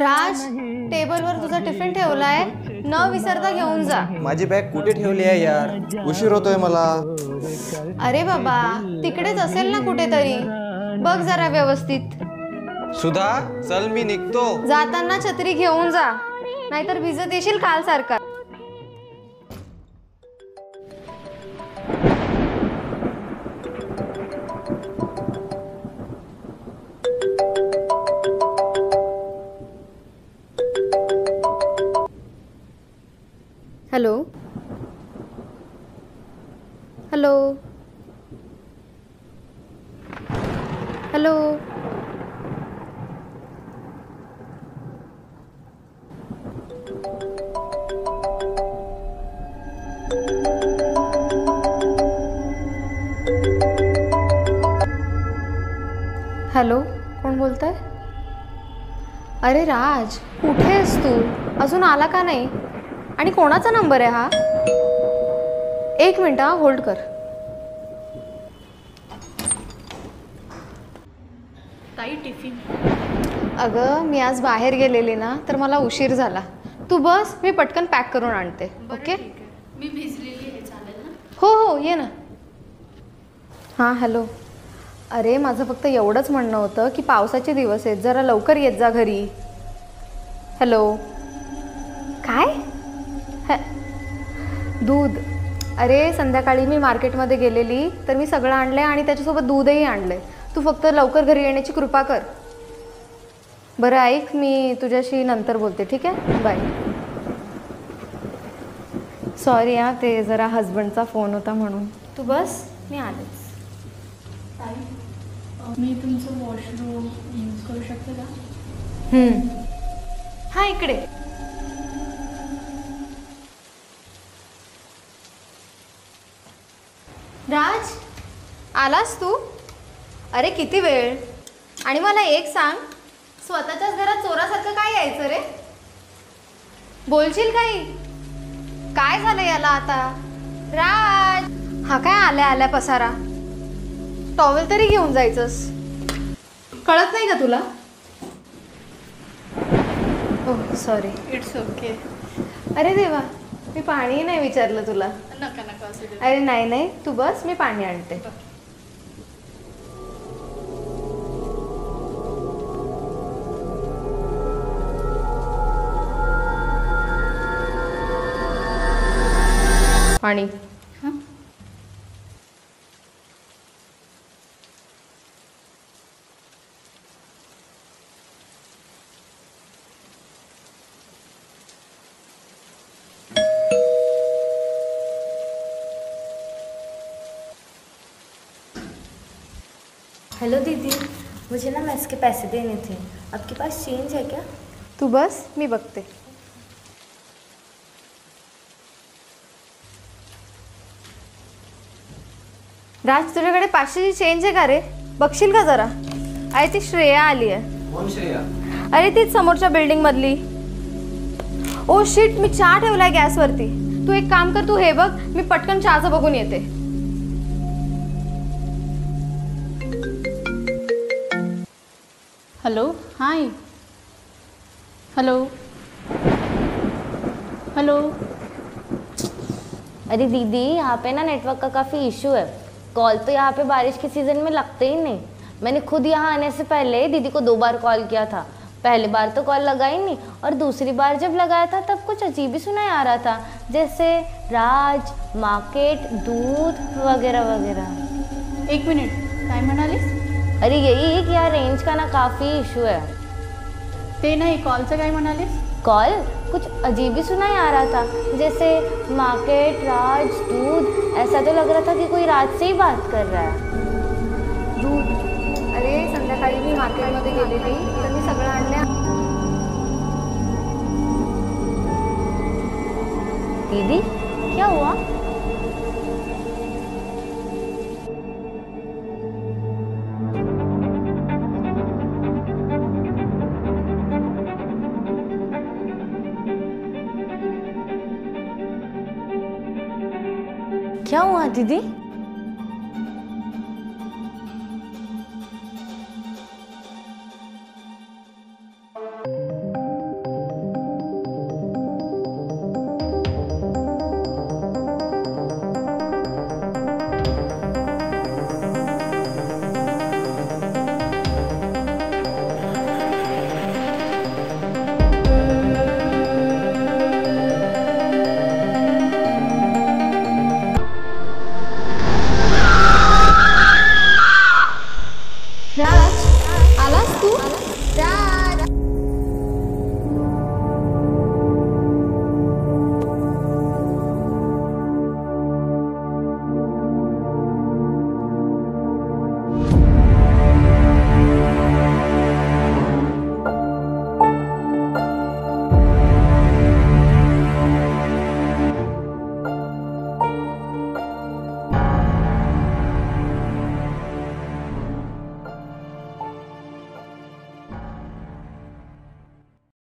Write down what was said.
राज, टेबलवर तुझा टिफिन ठेवलाय, न विसरता घेऊन जा. माझी बॅग कुठे ठेवली आहे यार, उशीर होतोय मला. अरे बाबा, तिकडेच असेल ना कुठेतरी, बघ जरा व्यवस्थित. सुधा, चल मी निघतो. जाताना छत्री घेऊन जा, नाहीतर भिजत येशील काल सारखा. Hello hello hello. हॅलो, कोण बोलतंय? अरे राज, कुठे आहेस तू? अजून आला का नाही? आणि कोणाचा नंबर आहे हा? एक मिनिट, होल्ड कर. ताई टिफिन. अगं, मी आज बाहेर गेलेली ना, तर मला उशीर झाला. तू बस, मी पटकन पॅक करून आणते. ओके? मी भिजलेली आहे, चालेल ना? हो हो, ये ना. हां, हॅलो. अरे, माझं फक्त एवढंच म्हणणं होतं की पावसाचे दिवस आहेत, जरा लवकर येत जा घरी. हॅलो. काय? दूध. अरे, संध्याकाळी मी मार्केटमध्ये गेलेली, तर मी सगळं आणलं आणि त्याच्यासोबत दूधही आणलं. तू फक्त लवकर घरी येण्याची कृपा कर. बरं ऐक, मी तुझ्याशी नंतर बोलते, ठीक आहे? बाय. सॉरी हां, ते जरा हजबंडचा फोन होता म्हणून. तू बस, मी आलेच. मी तुमचं वॉशरूम यूज करू शकते का? हां, इकडे. राज, आलास तू? अरे किती वेळ. आणि मला एक सांग, स्वतःच्याच घरात चोरासारखं काय यायचं रे? बोलशील काही? काय झालं याला आता? राज, हा काय आल्या आल्या पसारा? टॉवेल तरी घेऊन जायचंस, कळत नाही का तुला? Oh sorry. It's okay. अरे देवा, मी पाणी नाही विचारलं तुला. नका नका असू दे. अरे नाही नाही, तू बस, मी पाणी आणते. पाणी. हेलो दीदी, मुझे ना मेस के पैसे देने थे. आपके पास चेंज है क्या? तू बस, मी बघते. राज, तुझ्याकडे 500ची चेंज आहे का रे? बघशील का जरा? अरे ती श्रेया आली आहे. कोण श्रेया? अरे तीच समोरच्या बिल्डिंग मधली. ओ शिट, मी चहा ठेवलाय गॅसवरती. तू एक काम कर, तू हे बघ, मी पटकन चहाचं बघून येते. Hello, hi. Hello hello. अरे दीदी, यहाँ पे ना नेटवर्क का काफ़ी इशू है. कॉल तो यहाँ पे बारिश के सीज़न में लगते ही नहीं. मैंने खुद यहाँ आने से पहले दीदी को 2 बार कॉल किया था. पहली बार तो कॉल लगा ही नहीं, और दूसरी बार जब लगाया था तब कुछ अजीब ही सुनाई आ रहा था, जैसे राज, मार्केट, दूध वगैरह वगैरह. 1 मिनिट, काय म्हणालीस? अरे यही कि यार रेंज का ना काफ़ी इशू है. ते नाही, कॉलचं काय म्हणालीस? कॉल कुछ अजीब ही सुनाई आ रहा था, जैसे मार्केट, राज, दूध. ऐसा तो लग रहा था कि कोई राज से ही बात कर रहा है. दूध. अरे संध्याकाळी मी मार्केटमध्ये गेलेली, तर मी सगळं आणलं. दीदी क्या हुआ? क्या हुआ दीदी?